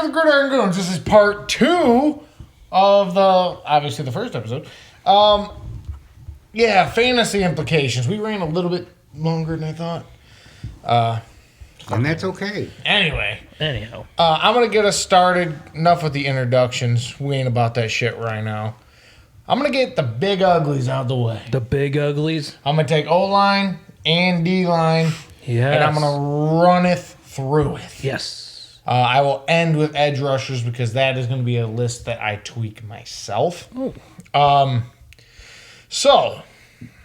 to the Gridiron Goons. This is part 2 of obviously the first episode. Fantasy implications. We ran a little bit longer than I thought. And that's okay. Anyhow. I'm going to get us started. Enough with the introductions. We ain't about that shit right now. I'm going to get the big uglies out of the way. The big uglies? I'm going to take O-line and D-line. Yes. And I'm going to run it through it. Yes. I will end with edge rushers because that is going to be a list that I tweak myself. Oh. So,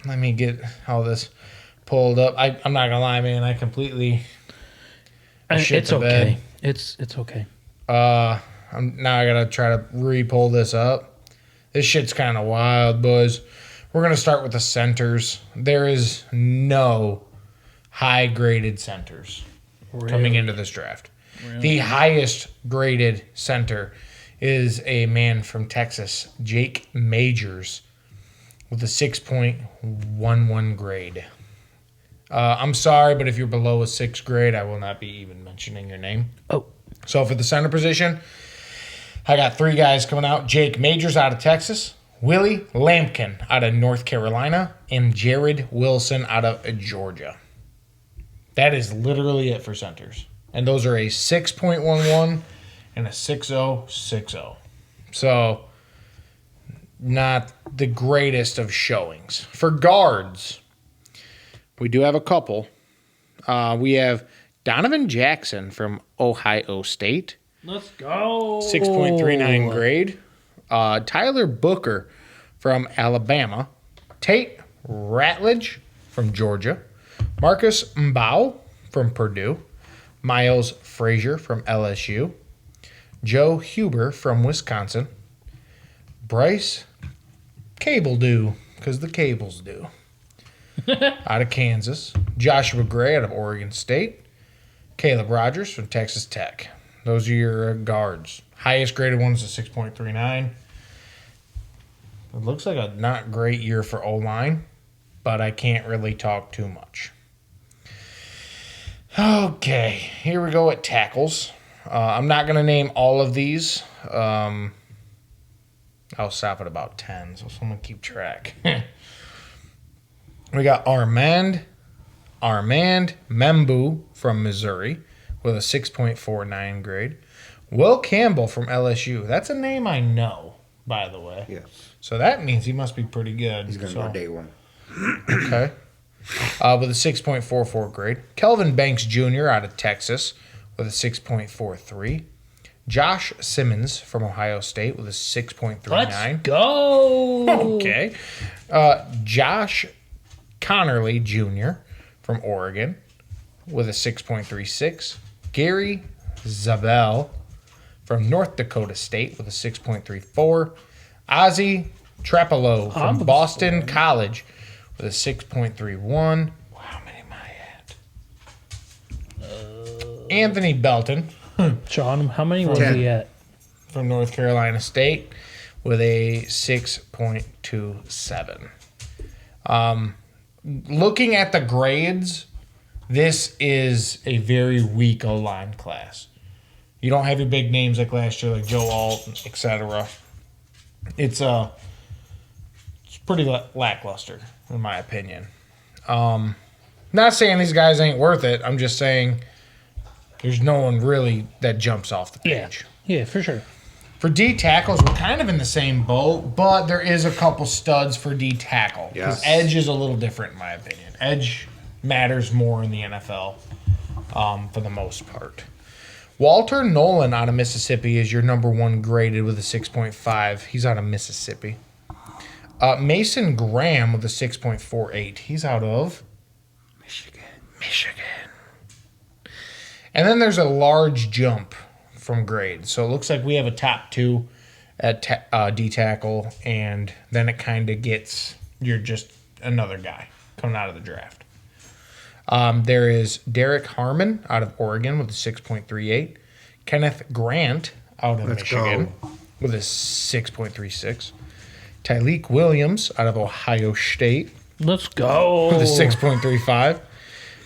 let me get all this pulled up. I'm not going to lie, man. I completely... It's okay. It's okay. Now I gotta try to re-pull this up. This shit's kind of wild, boys. We're gonna start with the centers. There is no high-graded centers coming into this draft. Really? The highest graded center is a man from Texas, Jake Majors, with a 6.11 grade. I'm sorry, but if you're below a 6th grade, I will not be even mentioning your name. Oh. So for the center position, I got 3 guys coming out. Jake Majors out of Texas, Willie Lampkin out of North Carolina, and Jared Wilson out of Georgia. That is literally it for centers. And those are a 6.11 and a 6.060. So not the greatest of showings. For guards... we do have a couple. We have Donovan Jackson from Ohio State. Let's go. 6.39 grade. Tyler Booker from Alabama. Tate Ratledge from Georgia. Marcus Mbao from Purdue. Miles Frazier from LSU. Joe Huber from Wisconsin. Bryce Cable do, because the cables do. Out of Kansas. Joshua Gray out of Oregon State. Caleb Rogers from Texas Tech. Those are your guards. Highest graded one is a 6.39. It looks like a not great year for O-line, but I can't really talk too much. Okay, here we go at tackles. I'm not going to name all of these. I'll stop at about 10, so someone keep track. We got Armand Membu from Missouri with a 6.49 grade. Will Campbell from LSU. That's a name I know, by the way. Yes. So that means he must be pretty good. He's going to go day one. Okay. With a 6.44 grade. Kelvin Banks Jr. out of Texas with a 6.43. Josh Simmons from Ohio State with a 6.39. Let's go. Okay. Josh Connerly Jr. from Oregon with a 6.36. Gary Zabel from North Dakota State with a 6.34. Ozzie Trapelo from Boston College with a 6.31. Wow, how many am I at? Anthony Belton. Sean, how many was he at? From North Carolina State with a 6.27. Looking at the grades, this is a very weak O-line class. You don't have your big names like last year, like Joe Alt, etc. It's pretty lackluster, in my opinion. Not saying these guys ain't worth it. I'm just saying there's no one really that jumps off the page. Yeah, for sure. For D tackles, we're kind of in the same boat, but there is a couple studs for D tackle. Because edge is a little different, in my opinion. Edge matters more in the NFL for the most part. Walter Nolan out of Mississippi is your number 1 graded with a 6.5. He's out of Mississippi. Mason Graham with a 6.48. He's out of Michigan. And then there's a large jump from grade. So it looks like we have a top 2 at D tackle, and then it kind of gets, you're just another guy coming out of the draft. There is Derek Harmon out of Oregon with a 6.38. Kenneth Grant out of Michigan with a 6.36. Tyleek Williams out of Ohio State. Let's go. With a 6.35.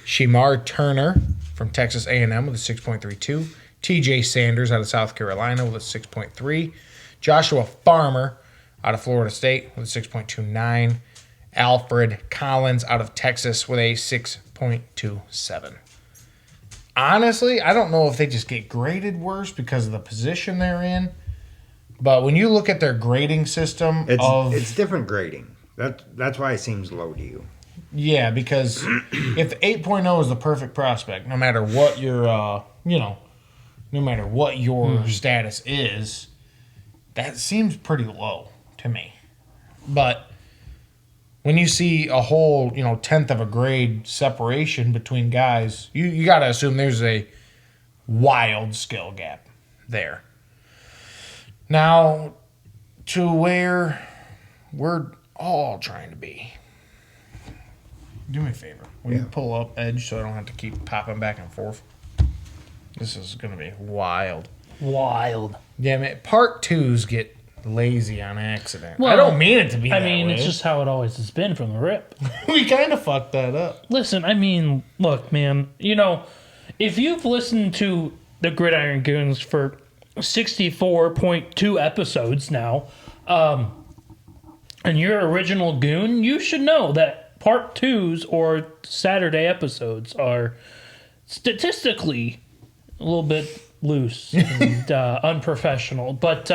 Shemar Turner from Texas A&M with a 6.32. TJ Sanders out of South Carolina with a 6.3. Joshua Farmer out of Florida State with a 6.29. Alfred Collins out of Texas with a 6.27. Honestly, I don't know if they just get graded worse because of the position they're in. But when you look at their grading system It's different grading. That's why it seems low to you. Yeah, because if 8.0 is the perfect prospect, no matter what your no matter what your status is, that seems pretty low to me. But when you see a whole, tenth of a grade separation between guys, you got to assume there's a wild skill gap there. Now, to where we're all trying to be. Do me a favor. Will you pull up Edge so I don't have to keep popping back and forth? This is going to be wild. Wild. Yeah, man. Part 2s get lazy on accident. Well, I don't mean it to be that way. it's just how it always has been from the rip. We kind of fucked that up. Listen, look, man, if you've listened to the Gridiron Goons for 64.2 episodes now, and you're original goon, you should know that part 2s or Saturday episodes are statistically a little bit loose and unprofessional. But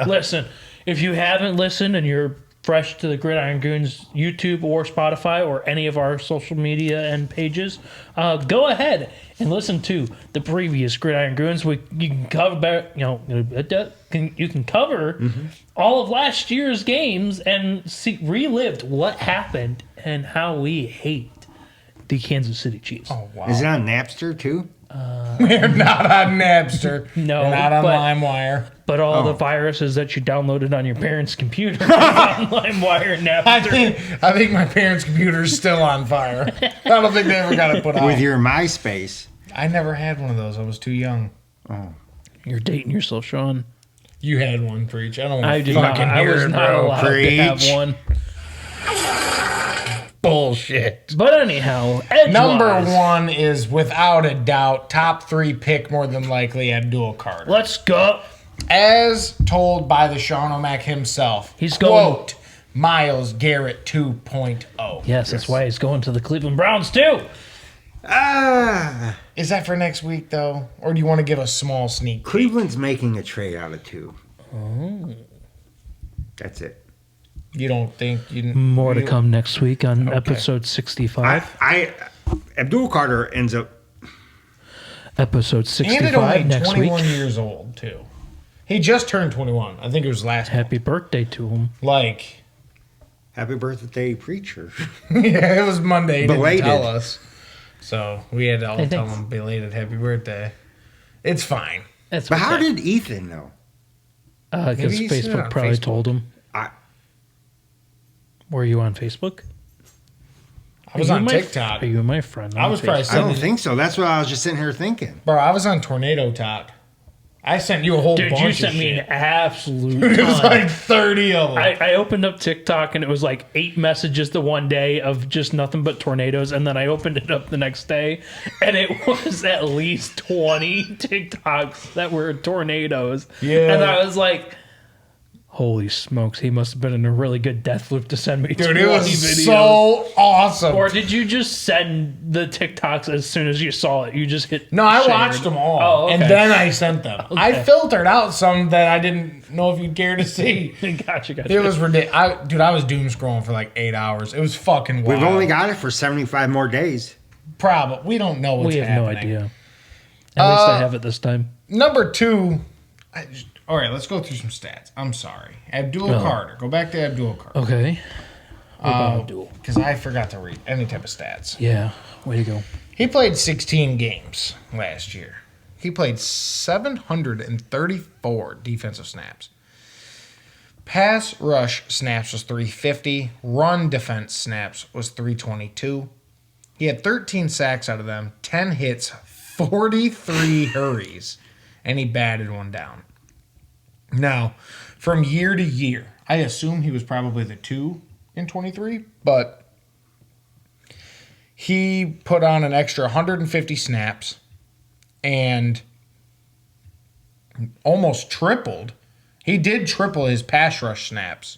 listen, if you haven't listened and you're fresh to the Gridiron Goons YouTube or Spotify or any of our social media and pages, go ahead and listen to the previous Gridiron Goons. You can cover, you can cover all of last year's games and relived what happened and how we hate the Kansas City Chiefs. Oh, wow. Is it on Napster too? We're not on Napster. No, We're not on LimeWire. But all the viruses that you downloaded on your parents' computer on LimeWire and Napster. I think my parents' computer is still on fire. I don't think they ever got it put out. With your MySpace. I never had one of those. I was too young. Oh. You're dating yourself, Sean. You had one, Preach. I don't want I to did not. fucking I hear was it, not bro. allowed to have one. Bullshit. But anyhow, edge-wise, Number 1 is without a doubt top 3 pick more than likely Abdul Carter. let's go. As told by the Sean O'Mac himself, He's going- quote, Myles Garrett 2.0. Yes, that's why he's going to the Cleveland Browns too. Is that for next week, though? Or do you want to give a small sneak peek? Cleveland's making a trade out of 2. Oh. That's it. You don't think you... More to come next week on episode 65. Abdul Carter ends up... Episode And 65 only next 21 week. years old, too. He just turned 21. I think it was last month. Happy birthday to him. Like... Happy birthday, preacher. Yeah, it was Monday. He Belated. didn't tell us. So we had to all Hey, tell thanks. him belated happy birthday. It's fine. That's But how okay. did Ethan know? Because Maybe he's seen it Facebook on probably Facebook. told him. Were you on Facebook? I was Are you on my- TikTok. Are you my friend? I on was probably Facebook? I don't sending... think so. That's what I was just sitting here thinking. Bro, I was on Tornado Talk. I sent you a whole Dude, bunch you of sent me an shit. absolute It was ton. like 30 of them. I opened up TikTok and it was like 8 messages the one day of just nothing but tornadoes. And then I opened it up the next day and it was at least 20 TikToks that were tornadoes. Yeah. And I was like, holy smokes, he must have been in a really good death loop to send me Dude, 20 it was videos. so awesome. Or did you just send the TikToks as soon as you saw it? You just hit No, I shared? watched them all. Oh, okay. And then I sent them. I filtered out some that I didn't know if you'd care to see. Gotcha. It was ridiculous. Dude, I was doom scrolling for like 8 hours. It was fucking wild. We've only got it for 75 more days. Probably. We don't know what's We have happening. no idea. At least I have it this time. Number 2. All right, let's go through some stats. I'm sorry. Abdul Carter. Go back to Abdul Carter. Okay. What about Abdul? Because I forgot to read any type of stats. Yeah, way to go. He played 16 games last year. He played 734 defensive snaps. Pass rush snaps was 350. Run defense snaps was 322. He had 13 sacks out of them, 10 hits, 43 hurries, and he batted one down. Now, from year to year, I assume he was probably the 2 in 23, but he put on an extra 150 snaps and almost tripled. He did triple his pass rush snaps.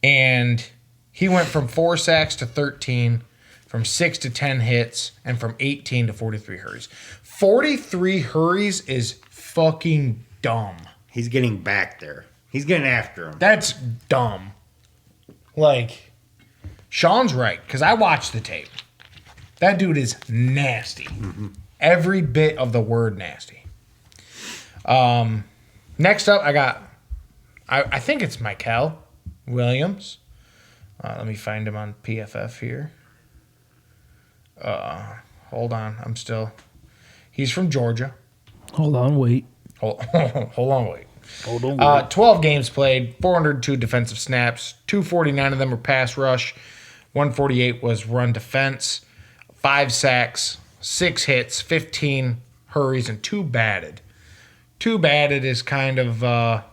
And he went from 4 sacks to 13, from 6 to 10 hits, and from 18 to 43 hurries. 43 hurries is fucking dumb. He's getting back there. He's getting after him. That's dumb. Like, Sean's right, because I watched the tape. That dude is nasty. Mm-hmm. Every bit of the word nasty. Next up, I think it's Mikel Williams. Let me find him on PFF here. Hold on. He's from Georgia. Hold on, wait. Hold on, wait. Hold on, wait. 12 games played, 402 defensive snaps, 249 of them were pass rush, 148 was run defense, 5 sacks, 6 hits, 15 hurries, and 2 batted. 2 batted is kind of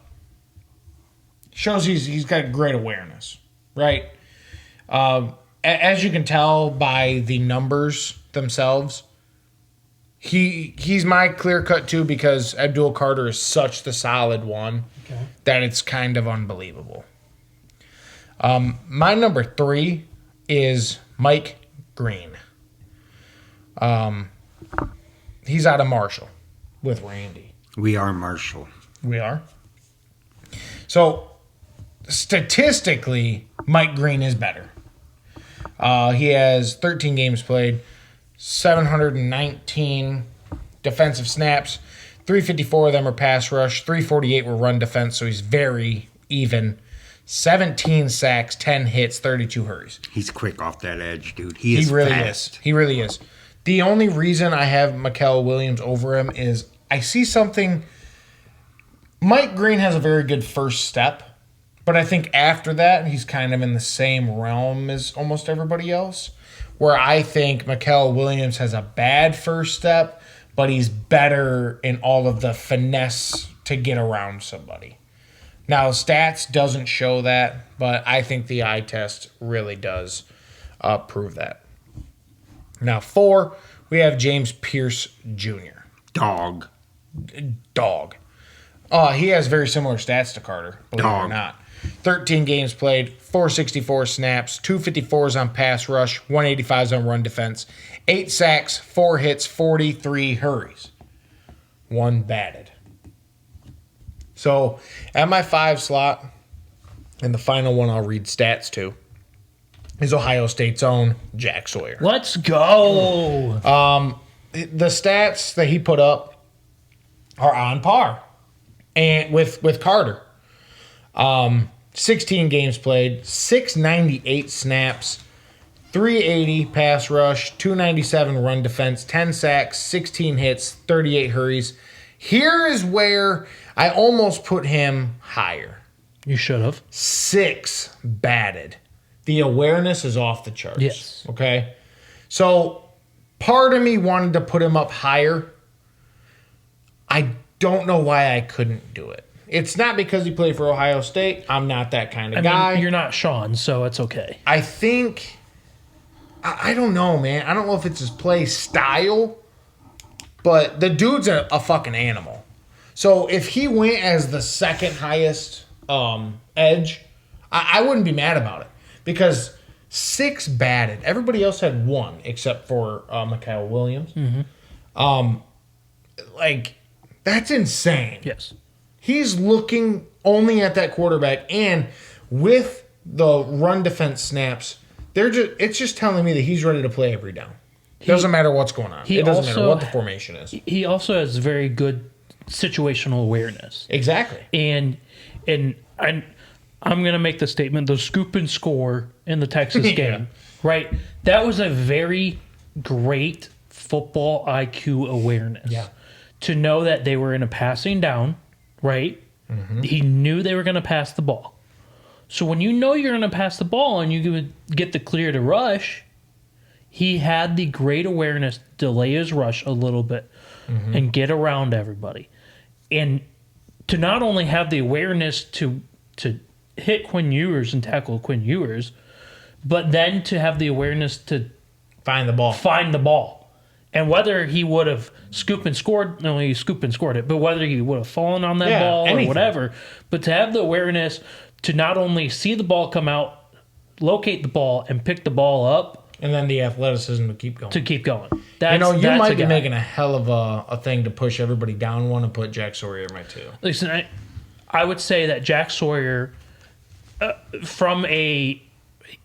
shows he's got great awareness, right? As you can tell by the numbers themselves, he's my clear cut too, because Abdul Carter is such the solid one that it's kind of unbelievable. My number 3 is Mike Green. He's out of Marshall with Randy. We are Marshall. We are. So statistically, Mike Green is better. He has 13 games played, 719 defensive snaps, 354 of them are pass rush, 348 were run defense, so he's very even. 17 sacks, 10 hits, 32 hurries. He's quick off that edge, dude. He really fast. is. He really is. The only reason I have Mikel Williams over him is I see something. Mike Green has a very good first step, but I think after that, he's kind of in the same realm as almost everybody else, where I think Mikel Williams has a bad first step, but he's better in all of the finesse to get around somebody. Now, stats doesn't show that, but I think the eye test really does prove that. Now, 4, we have James Pierce Jr. Dog. He has very similar stats to Carter, believe it or not. 13 games played, 464 snaps, 254s on pass rush, 185s on run defense, 8 sacks, 4 hits, 43 hurries, 1 batted. So at my 5 slot, and the final one I'll read stats to, is Ohio State's own Jack Sawyer. Let's go. The stats that he put up are on par and with Carter. 16 games played, 698 snaps, 380 pass rush, 297 run defense, 10 sacks, 16 hits, 38 hurries. Here is where I almost put him higher. You should have. 6 batted. The awareness is off the charts. Yes. Okay? So part of me wanted to put him up higher. I don't know why I couldn't do it. It's not because he played for Ohio State. I'm not that kind of guy. You're not Sean, so it's okay. I think, I don't know, man. I don't know if it's his play style, but the dude's a fucking animal. So if he went as the second highest edge, I wouldn't be mad about it. Because 6 batted. Everybody else had 1 except for Mikel Williams. Mm-hmm. That's insane. Yes. He's looking only at that quarterback, and with the run defense snaps, it's just telling me that he's ready to play every down. Doesn't matter what's going on. It doesn't matter what the formation is. He also has very good situational awareness. Exactly. And I'm going to make the statement, the scoop and score in the Texas game, right? That was a very great football IQ awareness. Yeah. To know that they were in a passing down, right? Mm-hmm. He knew they were going to pass the ball. So when you know you're going to pass the ball and you get the clear to rush, he had the great awareness to delay his rush a little bit and get around everybody. And to not only have the awareness to hit Quinn Ewers and tackle Quinn Ewers, but then to have the awareness to find the ball. And whether he would have scooped and scored, no, he scooped and scored it, but whether he would have fallen on that ball anything. or whatever, but to have the awareness to not only see the ball come out, locate the ball, and pick the ball up And then the athleticism to keep going. to keep going. you That's might a be guy. making a hell of a thing to push everybody down one and put Jack Sawyer in my 2. Listen, I would say that Jack Sawyer,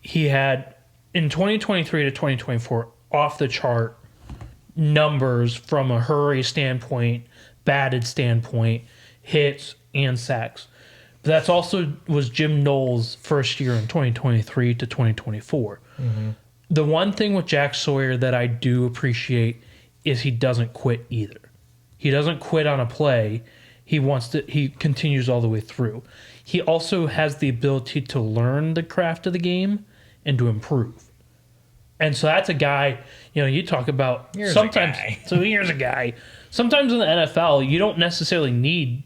he had in 2023 to 2024 off the chart numbers from a hurry standpoint, batted standpoint, hits and sacks. But that's also was Jim Knowles' first year in 2023 to 2024. The one thing with Jack Sawyer that I do appreciate is he doesn't quit either. He doesn't quit on a play. He continues all the way through. He also has the ability to learn the craft of the game and to improve. And so that's a guy, you talk about Here's a sometimes. guy. So here's a guy. Sometimes in the NFL, you don't necessarily need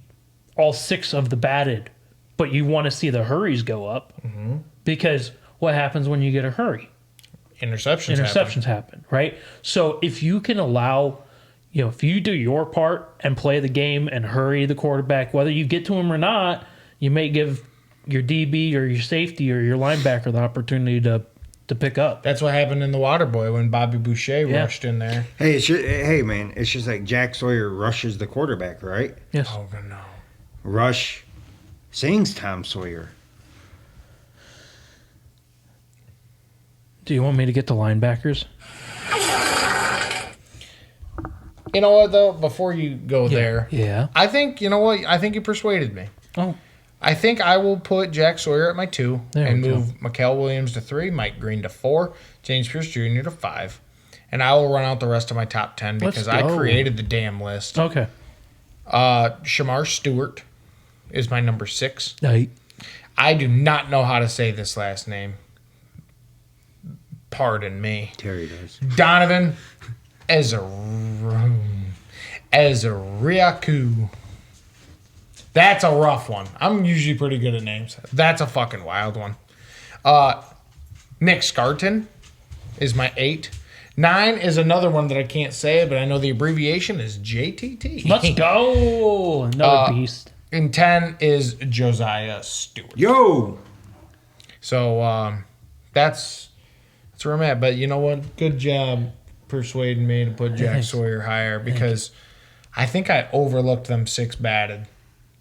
all 6 of the batted, but you want to see the hurries go up because what happens when you get a hurry? Interceptions Happen, right? So if you can allow, if you do your part and play the game and hurry the quarterback, whether you get to him or not, you may give your DB or your safety or your linebacker the opportunity to pick up. That's what happened in the Waterboy when Bobby Boucher rushed in there. Hey, man, it's just like Jack Sawyer rushes the quarterback, right? Yes. Oh, no. Rush sings Tom Sawyer. Do you want me to get the linebackers? You know what, though? Before you go there, Yeah. I think, you know what? I think you persuaded me. Oh, I think I will put Jack Sawyer at my 2 There and we go. move Mikael Williams to 3, Mike Green to 4, James Pierce Jr. to 5. And I will run out the rest of my top 10 Let's because I go. created the damn list. okay. Shamar Stewart is my number 6. Right. I do not know how to say this last name. Pardon me. Terry does. Donovan Ezeriaku. That's a rough one. I'm usually pretty good at names. That's a fucking wild one. Nick Scarton is my 8. 9 is another one that I can't say, but I know the abbreviation is JTT. Let's go. Another beast. And 10 is Josiah Stewart. Yo! So that's where I'm at. But you know what? Good job persuading me to put Jack Thanks. Sawyer higher because I think I overlooked them 6 batted.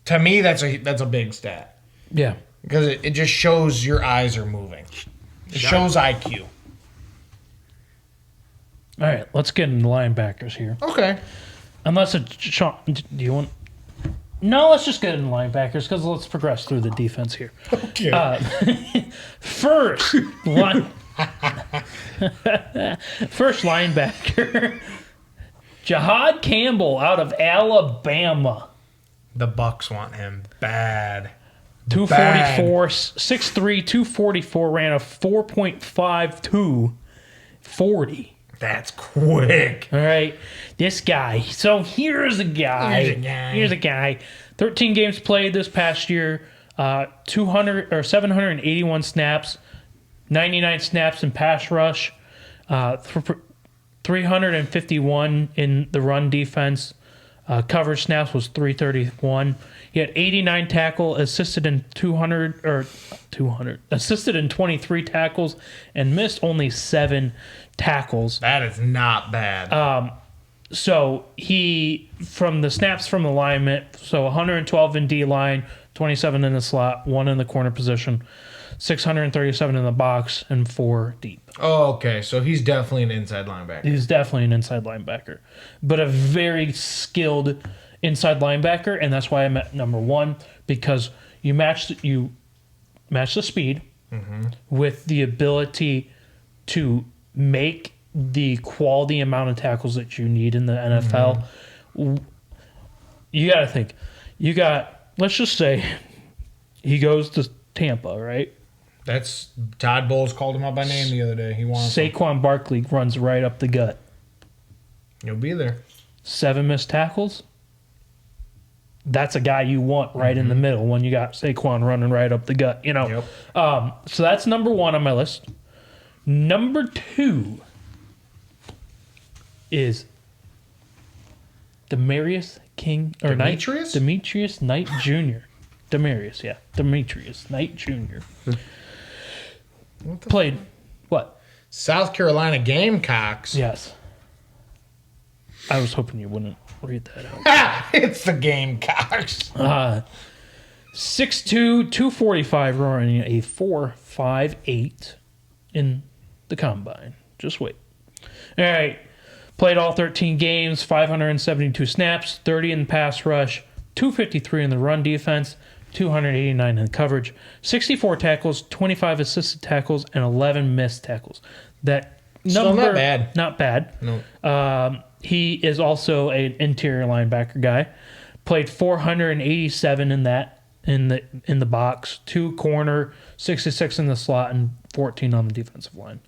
To me, that's a big stat Yeah. because it just shows your eyes are moving. It shows IQ. All right. Let's get into linebackers here. Okay. Unless it's Sean. Do you want? No, let's just get into linebackers because let's progress through the defense here. Okay. First linebacker, Jahad Campbell out of Alabama. The Bucks want him bad. 244, 6'3", 244, ran a 4.52 40. That's quick. All right, this guy. So here's a guy. Here's a guy. 13 games played this past year. 781 snaps, 99 snaps in pass rush, 351 in the run defense. Coverage snaps was 331. He had 89 tackle, assisted in 23 tackles, and missed only 7 tackles. That is not bad. So he, from the snaps from alignment, so 112 in D line, 27 in the slot, 1 in the corner position, 637 in the box, and 4 deep. Oh, okay. So he's definitely an inside linebacker. He's definitely an inside linebacker, but a very skilled inside linebacker, and that's why I'm at number 1 because you match the speed with the ability to make the quality amount of tackles that you need in the NFL. You got to think. Let's just say he goes to Tampa, right? That's Todd Bowles called him out by name the other day. He wants him. Saquon Barkley runs right up the gut. You'll be there. 7 missed tackles. That's a guy you want right in the middle when you got Saquon running right up the gut, Yep. So that's number 1 on my list. Number 2 is Demetrius Knight Jr. Demetrius Knight Jr. Played what? South Carolina Gamecocks. Yes. I was hoping you wouldn't read that out. It's the Gamecocks. 6'2", 245, running a 4.58 in the combine. Just wait. All right. Played all 13 games, 572 snaps, 30 in the pass rush, 253 in the run defense, 289 in coverage, 64 tackles, 25 assisted tackles, and 11 missed tackles. That Still number, not bad. Not bad. No. He is also an interior linebacker guy. Played 487 in that. In the box, 2 corner, 66 in the slot, and 14 on the defensive line.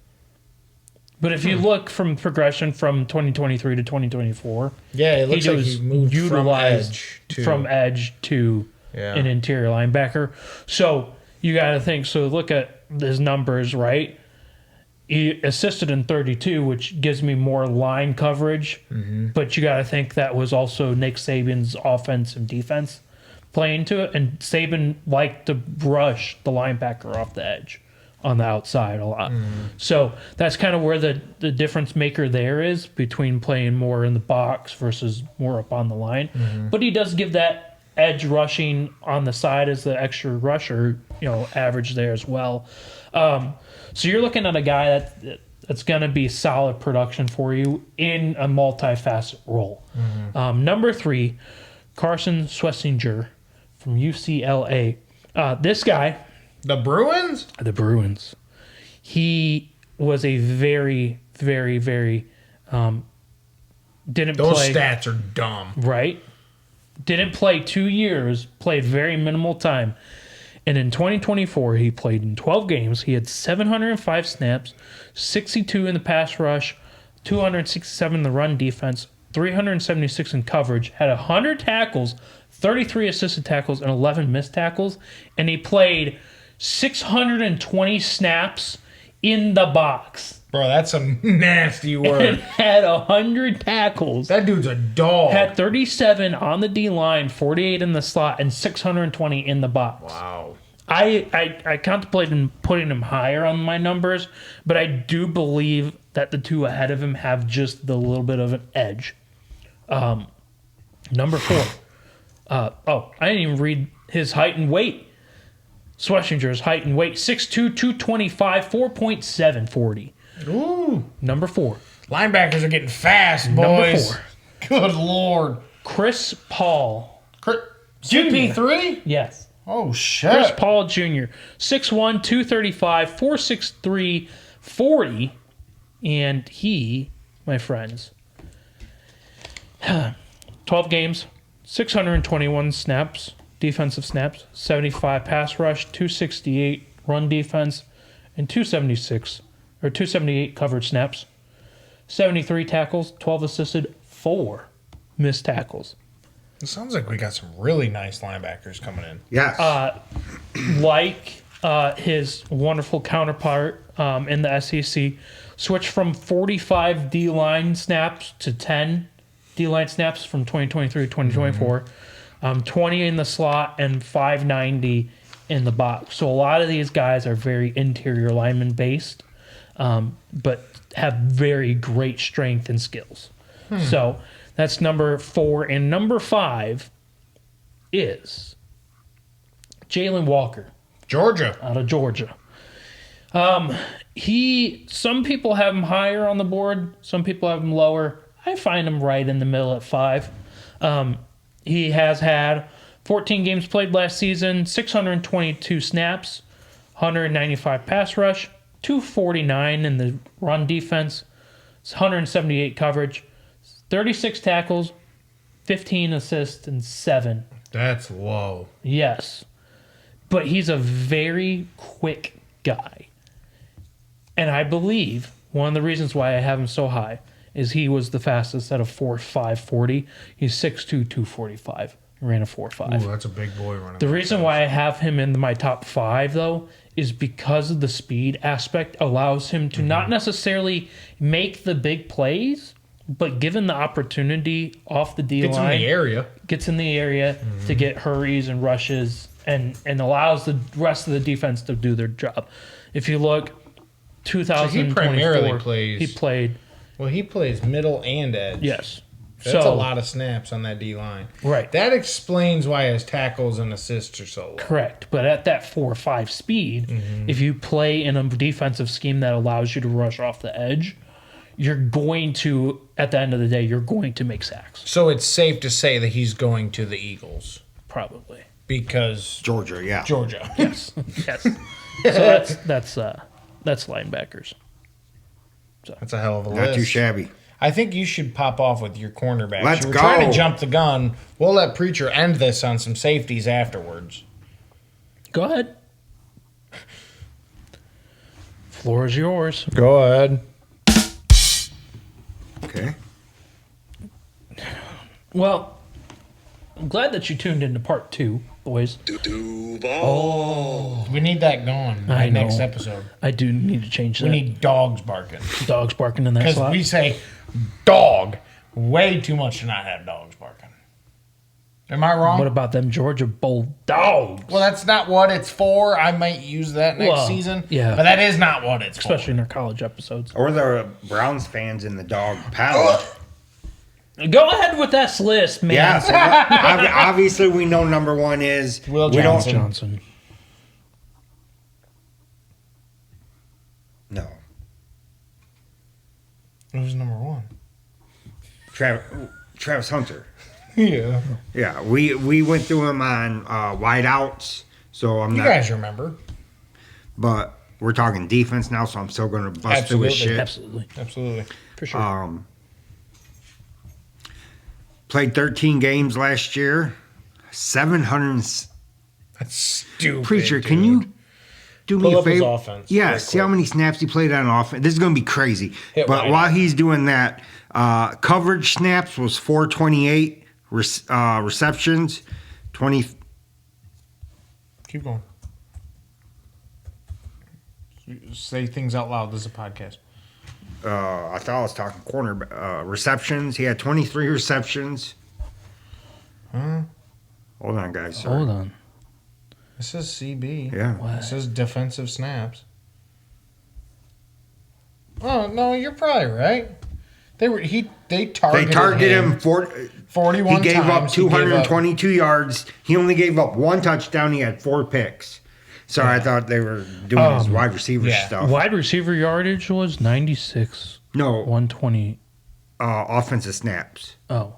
But if you look from progression from 2023 to 2024, it looks like he moved from edge to an interior linebacker. So you got to think. So look at his numbers, right? He assisted in 32, which gives me more line coverage. Mm-hmm. But you got to think that was also Nick Saban's offense and defense playing to it, and Saban liked to brush the linebacker off the edge on the outside a lot. So that's kind of where the difference maker there is between playing more in the box versus more up on the line. But he does give that edge rushing on the side as the extra rusher, average there as well. So you're looking at a guy that's going to be solid production for you in a multifaceted role. Number 3, Carson Schlesinger from UCLA. This guy... The Bruins? The Bruins. He was a very, very, very... didn't Those play... stats are dumb. Right? Didn't play 2 years. Played very minimal time. And in 2024, he played in 12 games. He had 705 snaps, 62 in the pass rush, 267 in the run defense, 376 in coverage, had 100 tackles, 33 assisted tackles, and 11 missed tackles. And he played 620 snaps in the box. Bro, that's some nasty work. And had 100 tackles. That dude's a dog. Had 37 on the D-line, 48 in the slot, and 620 in the box. Wow. I contemplated putting him higher on my numbers, but I do believe that the two ahead of him have just the little bit of an edge. Number 4. I didn't even read his height and weight. Schlesinger's height and weight, 6'2", 225, 4.740. Ooh. Number 4. Linebackers are getting fast, boys. Number 4. Good Lord. Chris Paul. GP3? Yes. Oh, shit. Chris Paul Jr. 6'1", 235, 4'6", 40. And he, my friends, 12 games, 621 snaps, defensive snaps, 75 pass rush, 268 run defense, and 278 coverage snaps, 73 tackles, 12 assisted, 4 missed tackles. It sounds like we got some really nice linebackers coming in. Yes. His wonderful counterpart in the SEC, switched from 45 D-line snaps to 10 D-line snaps from 2023 to 2024. 20 in the slot and 590 in the box. So a lot of these guys are very interior lineman based, but have very great strength and skills. So that's number 4. And number 5 is Jalen Walker. Georgia. Out of Georgia. Some people have him higher on the board. Some people have him lower. I find him right in the middle at 5. He has had 14 games played last season, 622 snaps, 195 pass rush, 249 in the run defense, 178 coverage, 36 tackles, 15 assists, and 7. That's low. Yes. But he's a very quick guy. And I believe one of the reasons why I have him so high is he was the fastest at a 4.540. He's 6'2", 245. He ran a 4.5. Ooh, that's a big boy running. The reason why I have him in my top 5, though, is because of the speed aspect allows him to not necessarily make the big plays, but given the opportunity off the D Gets in line, the area. gets in the area to get hurries and rushes and allows the rest of the defense to do their job. If you look, 2024, primarily plays- he played, Well, he plays middle and edge. yes. That's a lot of snaps on that D line. Right. That explains why his tackles and assists are so low. Correct. But at that 4-5 speed, if you play in a defensive scheme that allows you to rush off the edge, you're going to, at the end of the day, you're going to make sacks. So it's safe to say that he's going to the Eagles Probably. because Georgia, yeah. Georgia. Yes. Yes. So that's linebackers. That's a hell of a Not list. too shabby. I think you should pop off with your cornerbacks. Let's you were go. trying to jump the gun. We'll let Preacher end this on some safeties afterwards. Go ahead. Floor is yours. Go ahead. Okay. Well, I'm glad that you tuned into part 2, boys. We need that going by I know. next episode. I do need to change that. We need dogs barking. dogs barking in that Because slot. we say dog way too much to not have dogs barking. Am I wrong? What about them Georgia Bulldogs? Well, that's not what it's for. I might use that next Well, season. yeah. But that is not what it's Especially in our college episodes. Or the Browns fans in the dog pound. Go ahead with that list, man. Yeah, so obviously we know number one is Will we Johnson. Johnson. No. for. Who's number one? Travis Hunter. Yeah. Yeah, we went through him on wideouts, so I'm You not. guys remember. But we're talking defense now, so I'm still going to bust through his shit. Absolutely. Absolutely. For sure. Played 13 games last year. 700. That's stupid. Preacher, dude. can you do Pull me a up his favor? offense Yeah, right see how quick. many snaps he played on offense. This is going to be crazy. Hit but wide while out. he's doing that, coverage snaps was 428. Receptions, 20. Keep going. Say things out loud. This is a podcast. I thought I was talking corner receptions. He had 23 receptions. Hold on, guys. Sorry. Hold on. This is CB. Yeah. This is defensive snaps. Oh no, you're probably right. They targeted They targeted him 41 He gave times. up 222 yards. He only gave up one touchdown. He had 4 picks. Sorry, I thought they were doing his wide receiver yeah. stuff. Wide receiver yardage was 96, No, 120. offensive snaps. Oh,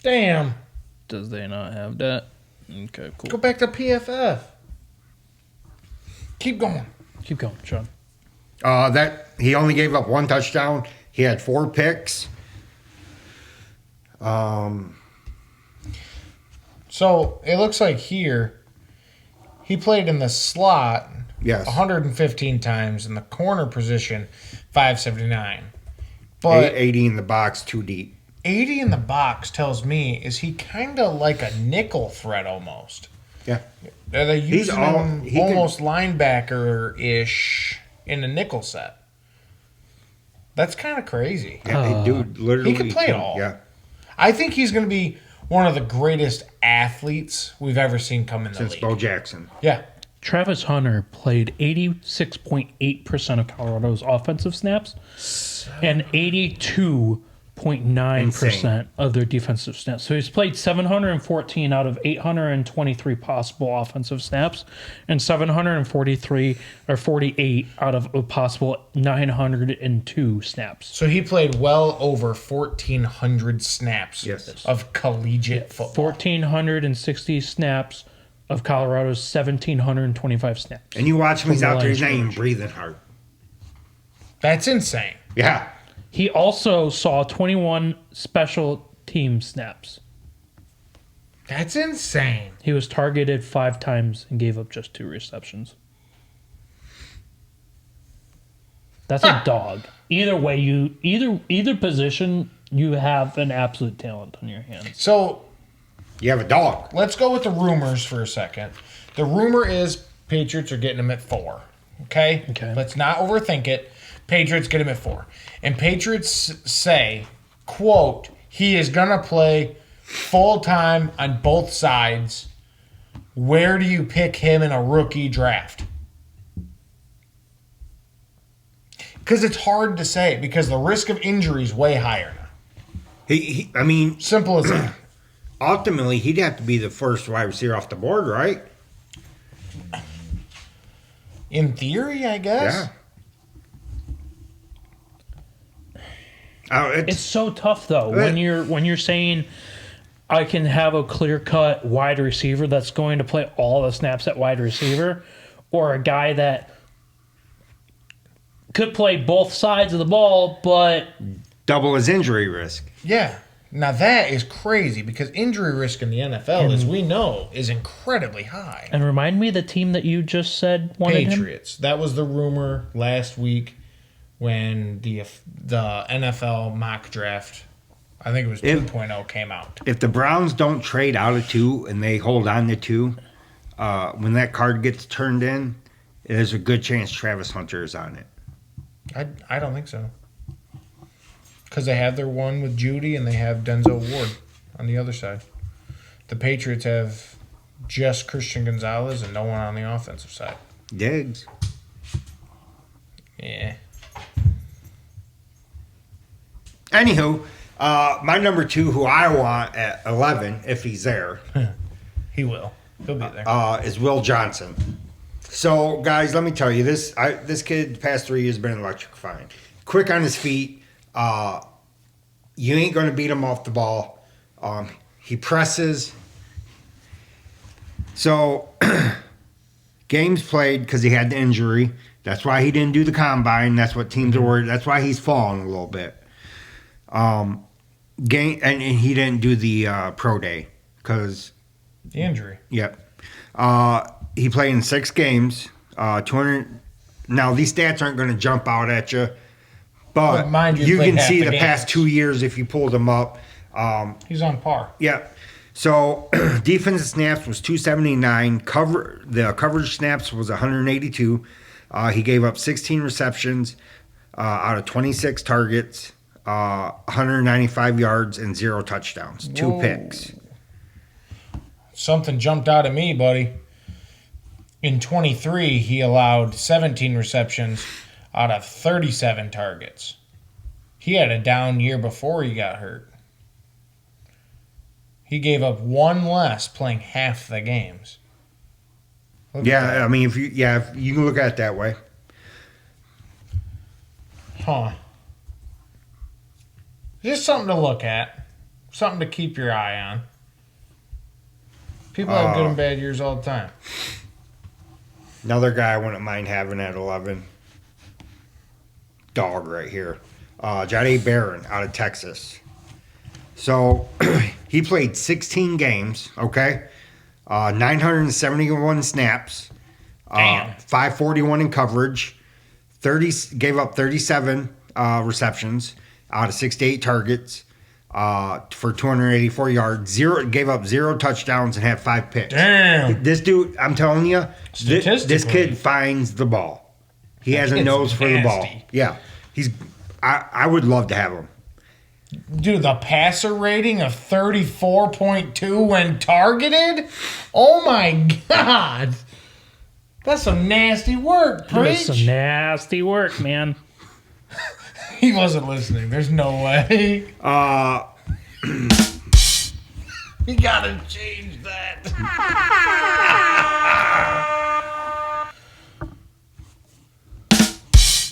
Damn. does they not have that? Okay, cool. Go back to PFF. Keep going. Keep going, Sean. That he only gave up one touchdown. He had 4 picks. So it looks like here he played in the slot Yes. 115 times, in the corner position 579. But 80 in the box, 2 deep. 80 in the box tells me is he kind of like a nickel threat almost. Yeah. Are they He's using all- him he can- almost linebacker-ish in a nickel set? That's kind of crazy. Yeah, dude, literally. He could play it all. Yeah. I think he's going to be one of the greatest athletes we've ever seen come in the Since league. Bo Jackson. Yeah. Travis Hunter played 86.8% of Colorado's offensive snaps and 82.9% of their defensive snaps. So he's played 714 out of 823 possible offensive snaps and 743 or 48 out of a possible 902 snaps. So he played well over 1,400 snaps Yes. of collegiate football. 1,460 snaps of Colorado's 1,725 snaps. And you watch him, he's From the out there, he's not line even scrimmage. breathing hard. That's insane. Yeah. He also saw 21 special team snaps. That's insane. He was targeted 5 times and gave up just 2 receptions. That's a dog. Either way, either position, you have an absolute talent on your hands. So You have a dog. let's go with the rumors for a second. The rumor is Patriots are getting him at 4. Okay? Okay. Let's not overthink it. Patriots get him at 4. And Patriots say, quote, he is going to play full-time on both sides. Where do you pick him in a rookie draft? Because it's hard to say because the risk of injury is way higher now. I mean, Simple as that. ultimately, he'd have to be the first wide receiver off the board, right? In theory, I guess. Yeah. It's so tough though when you're saying I can have a clear-cut wide receiver that's going to play all the snaps at wide receiver, or a guy that could play both sides of the ball, but double his injury risk. Yeah. Now that is crazy because injury risk in the NFL, as we know, is incredibly high. and remind me of the team that you just said wanted him. Patriots. That was the rumor last week when the NFL mock draft, I think it was 2.0, came out. If the Browns don't trade out of 2 and they hold on to 2, when that card gets turned in, there's a good chance Travis Hunter is on it. I don't think so. Because they have their one with Judy and they have Denzel Ward on the other side. The Patriots have just Christian Gonzalez and no one on the offensive side. Diggs. Yeah. Anywho, my number 2, who I want at 11, if he's there, He will. He'll be there. is Will Johnson. So, guys, let me tell you, this kid the past 3 years has been electrifying. Quick on his feet. You ain't going to beat him off the ball. He presses. So, games played because he had the injury. That's why he didn't do the combine. That's what teams are worried. That's why he's falling a little bit. And he didn't do the pro day because The injury. Yep. He played in 6 games. 200. Now these stats aren't going to jump out at you, but mind you, you played can half see the the past games. 2 years if you pulled them up. He's on par. Yep. So defensive snaps was 279. The coverage snaps was 182. He gave up 16 receptions out of 26 targets, 195 yards, and 0 touchdowns. 2 picks. Something jumped out at me, buddy. In 23, he allowed 17 receptions out of 37 targets. He had a down year before he got hurt. He gave up 1 less playing half the games. Look at that. Yeah, I mean, if you can look at it that way. Huh. Just something to look at. Something to keep your eye on. People have good and bad years all the time. Another guy I wouldn't mind having at 11. Dog right here. Jahdae Barron out of Texas. So he played 16 games, okay? 971 snaps. Damn. 541 in coverage. Gave up 37 receptions out of 68 targets for 284 yards. Gave up 0 touchdowns and had 5 picks. Damn. This dude, I'm telling you, this Statistically. kid finds the ball. He has a kid's nose for the ball. nasty. Yeah, I would love to have him. Dude, the passer rating of 34.2 when targeted? Oh my God. That's some nasty work, That's some Preach. nasty work, man. He wasn't listening. There's no way. You gotta change that.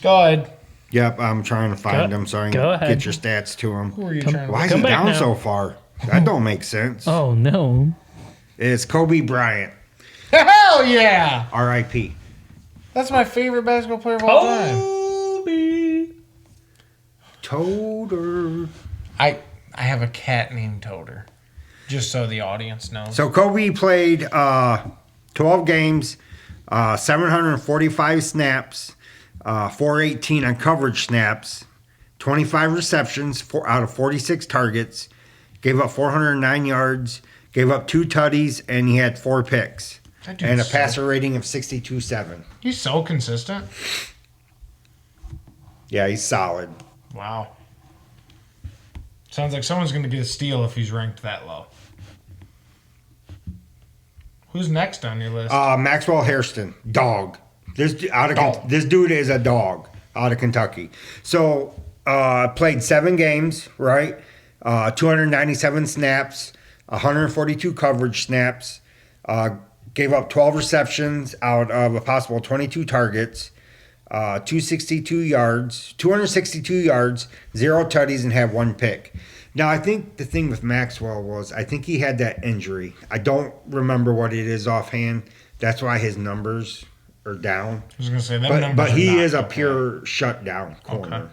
Go ahead. Yep, I'm trying to find Go- him so I go can ahead. get your stats to him. Who are you trying to Why is Come he back down now. so far? That don't make sense. Oh no. It's Kobe Bryant, Hell yeah! R.I.P. That's my favorite basketball player of all time. Kobe. Toter. I have a cat named Toter. Just so the audience knows. So Kobe played 12 games, 745 snaps, 418 on coverage snaps, 25 receptions out of 46 targets, gave up 409 yards, gave up 2 tutties, and he had 4 picks. That dude's And a so- passer rating of 62.7. He's so consistent. Yeah, he's solid. Wow. Sounds like someone's going to get a steal if he's ranked that low. Who's next on your list? Maxwell Hairston, dog. This dude is a dog out of Kentucky. So played 7 games, right? 297 snaps, 142 coverage snaps. Gave up 12 receptions out of a possible 22 targets. 262 yards, 0 tutties, and had 1 pick. Now, I think the thing with Maxwell was I think he had that injury. I don't remember what it is offhand. That's why his numbers are down. I was going to say that numbers but he are not is a okay. pure shutdown corner. Okay.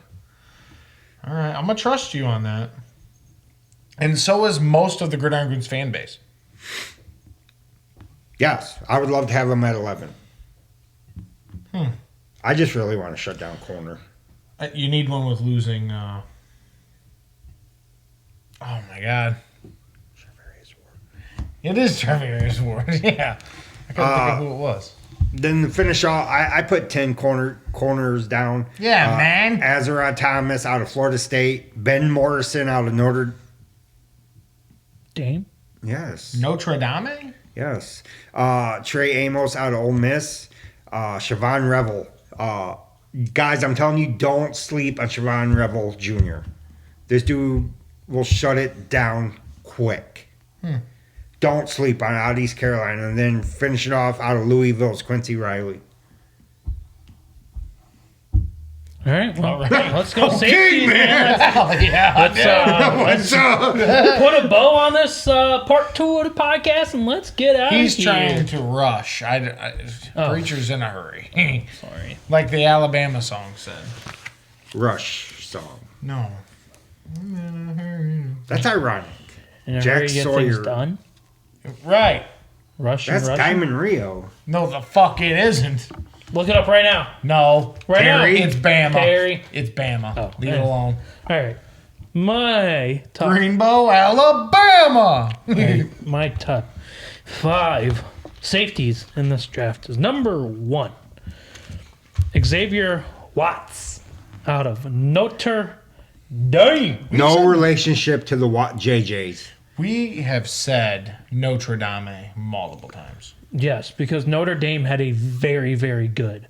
All right, I'm going to trust you on that. And so is most of the Gridiron Goons fan base. Yes, I would love to have him at 11. I just really want a shutdown corner. You need one with losing. Oh my God! It is Trevor Ward. Yeah, I couldn't think of who it was. Then to finish off, I put 10 corners down. Yeah, man. Azarod Thomas out of Florida State. Ben Morrison out of Notre Dame? Yes. Notre Dame? Yes. Trey Amos out of Ole Miss. Siobhan Revel. Guys, I'm telling you, don't sleep on Siobhan Revel Jr. This dude will shut it down quick. Don't sleep on out of East Carolina. And then finish it off out of Louisville's Quincy Riley. All right, well, let's go Okay, safety, man. Let's put a bow on this part 2 of the podcast and let's get out of here. He's trying to rush. Preacher's in a hurry. Sorry. Like the Alabama song said. Rush song. No. That's ironic. In a Jack hurry to get Sawyer. things done. Right. Russian. That's Diamond Rio. No, the fuck it isn't. Look it up right now. No. Right Terry? now. It's Bama. Terry. It's Bama. Oh, Leave it yeah. alone. All right. My top. Greenbow, Alabama. My top 5 safeties in this draft is number 1, Xavier Watts out of Notre Dame. No relationship to the JJs. We have said Notre Dame multiple times. Yes, because Notre Dame had a very, very good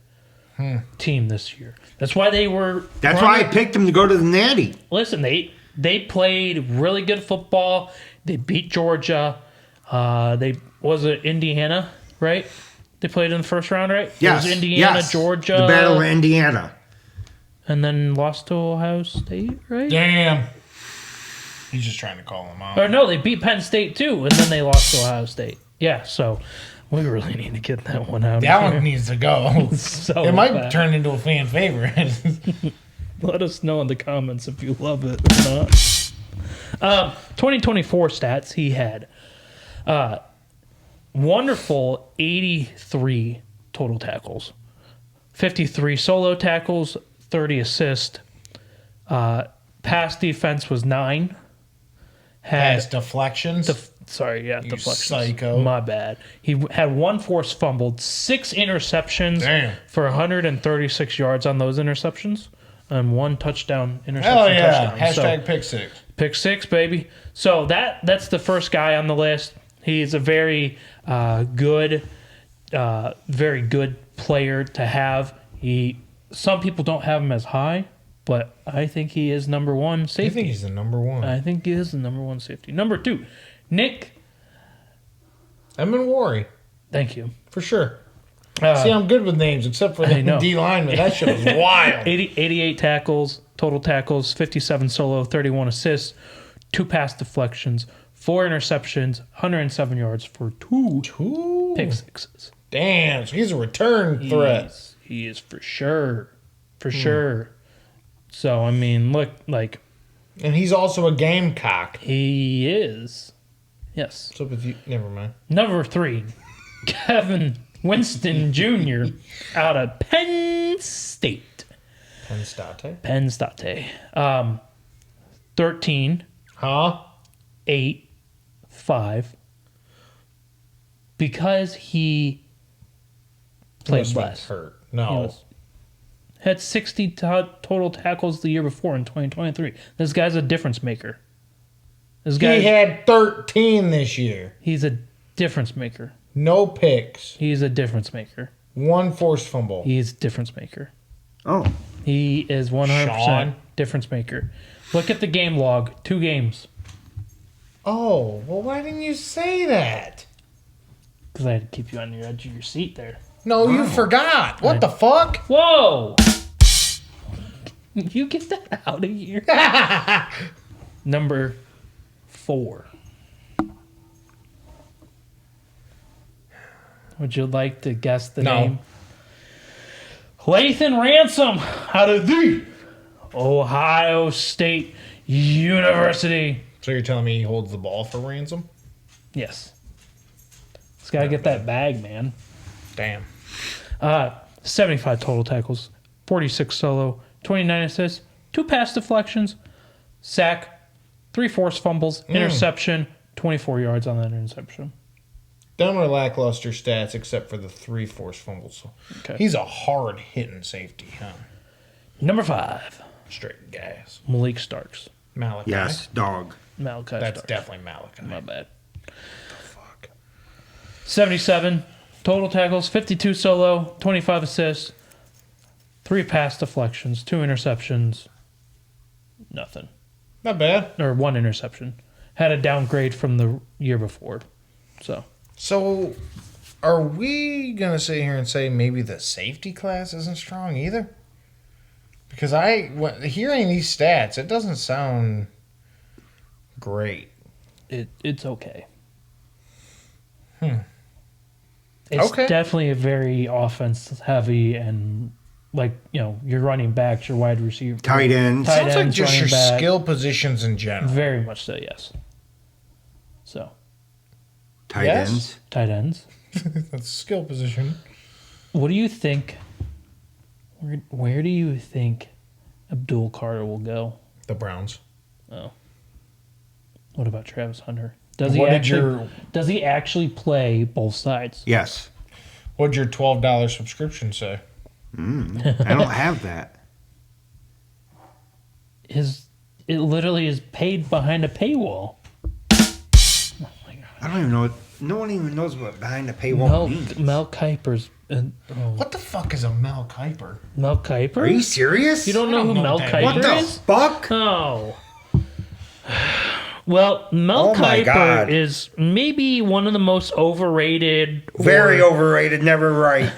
team this year. That's why they were. That's why I picked him to go to the Natty. Listen, they played really good football. They beat Georgia. Was it Indiana, right? They played in the first round, right? Yes. It was Indiana, yes. Georgia. The Battle of Indiana. And then lost to Ohio State, right? Damn. He's just trying to call him out. Or no, they beat Penn State too, and then they lost to Ohio State. Yeah, so we really need to get that one out. That of one here. needs to go. So It might bad. turn into a fan favorite. Let us know in the comments if you love it or not. 2024 stats, he had wonderful 83 total tackles, 53 solo tackles, 30 assists. Pass defense was 9. Has deflections. Deflections. psycho. My bad. He had 1 forced fumbled, 6 interceptions Damn. for 136 yards on those interceptions, and 1 touchdown interception. Hell yeah. touchdown. So, Hashtag pick 6. pick 6, baby. So that's the first guy on the list. He's a very good player to have. Some people don't have him as high, but I think he is number 1 I safety. think he's the number 1. I think he is the number 1 safety. Number 2, Nick. Eminwari. Thank you. For sure. See, I'm good with names except for the know. D lineman. That shit was wild. 88 tackles, total tackles, 57 solo, 31 assists, 2 pass deflections, 4 interceptions, 107 yards for 2 pick sixes. Damn. So he's a return threat. He is for sure. For sure. So, I mean, look, like, And he's also a gamecock. he is. Yes. What's up with you? Never mind. Number 3, Kevin Winston Jr. out of Penn State. Penn State. Penn State. 13, Huh? 8, 5. Because he played Must be less. hurt. He No. was- had 60 total tackles the year before in 2023. This guy's a difference maker. This guy, He had 13 this year. he's a difference maker. No picks. He's a difference maker. 1 forced fumble. He's a difference maker. Oh, He is 100% Sean? difference maker. Look at the game log. 2 games. Oh, well, why didn't you say that? Because I had to keep you on the edge of your seat there. No, you forgot. What the fuck? Whoa! You get that out of here. Number 4. Would you like to guess the No. name? Lathan Ransom out of the Ohio State University. So you're telling me he holds the ball for ransom? Yes. He's got to get that bag, man. Damn. 75 total tackles, 46 solo, 29 assists, 2 pass deflections, sack, 3 forced fumbles, interception, 24 yards on that interception. Dumb or lackluster stats except for the 3 forced fumbles. Okay. He's a hard hitting safety, huh? Number 5, Straight gas. Malik Starks. Malachi. yes, dog. Malachi That's Starks. definitely Malachi. My bad. Fuck. 77 total tackles, 52 solo, 25 assists, 3 pass deflections, 2 interceptions, nothing. Not bad. Or 1 interception. Had a downgrade from the year before. So, are we going to sit here and say maybe the safety class isn't strong either? Because hearing these stats, it doesn't sound great. It's okay. Hmm. It's Okay. definitely a very offense heavy and your running backs, your wide receiver, Tight ends. Tight Sounds like ends, just your running back. skill positions in general. Very much so, yes. So Tight Yes? ends. tight ends. That's a skill position. What do you think? Where do you think Abdul Carter will go? The Browns. What about Travis Hunter? Does he actually play both sides? Yes. What'd your $12 subscription say? I don't have that. It literally is paid behind a paywall. I don't even know. No one even knows what behind the paywall means. Mel Kiper's. What the fuck is a Mel Kiper? Mel Kiper? Are you serious? You don't know I who don't know Mel that. Kiper What the is? fuck? Oh. Well, Mel Oh my Kiper God. is maybe one of the most overrated. Very overrated. Never right.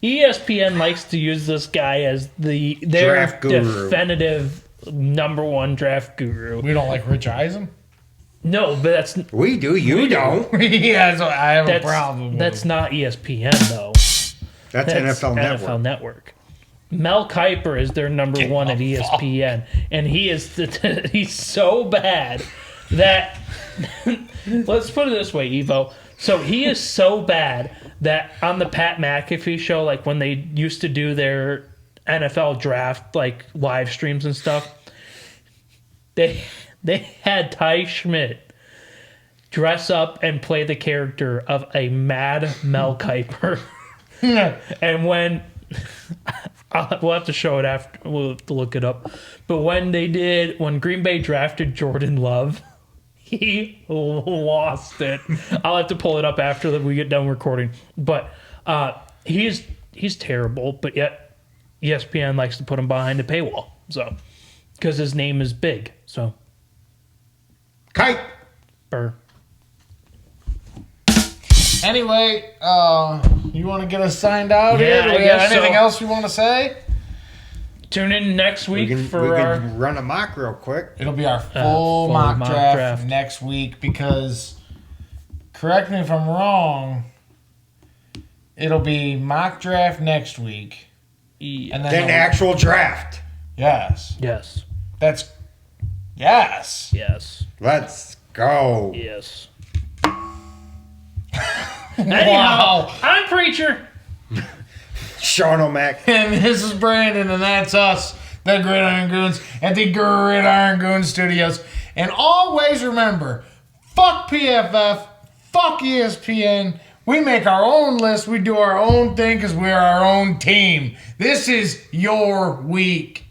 ESPN likes to use this guy as their Draft guru. definitive number 1 draft guru. We don't like Rich Eisen? No, but that's We do. You don't. Yeah, so I have a problem with that's it. not ESPN though. That's NFL Network. NFL Network. Mel Kiper is their number 1 at ESPN, and he's so bad that let's put it this way, Evo. So he is so bad that on the Pat McAfee show, like when they used to do their NFL draft like live streams and stuff, they had Ty Schmidt dress up and play the character of a mad Mel Kiper. And when we'll have to show it after, we'll have to look it up. But when Green Bay drafted Jordan Love, he lost it. I'll have to pull it up after we get done recording. But he's terrible, but yet ESPN likes to put him behind a paywall. So, because his name is big. So, Kite. burr. Anyway, you want to get us signed out Yeah, here? Do I we have guess anything so. else you want to say? Tune in next We week can for our. run a mock real quick. It'll be our full mock mock draft, draft. next week because, correct me if I'm wrong, it'll be mock draft next week. And Then the actual draft. Yes. Yes. That's. Yes. Yes. Let's go. Yes. Wow. Anyhow, I'm Preacher. Sean O'Mac. And this is Brandon, and that's us, the Gridiron Goons, at the Gridiron Goon Studios. And always remember, fuck PFF, fuck ESPN, We make our own list. We do our own thing because we're our own team. This is your week.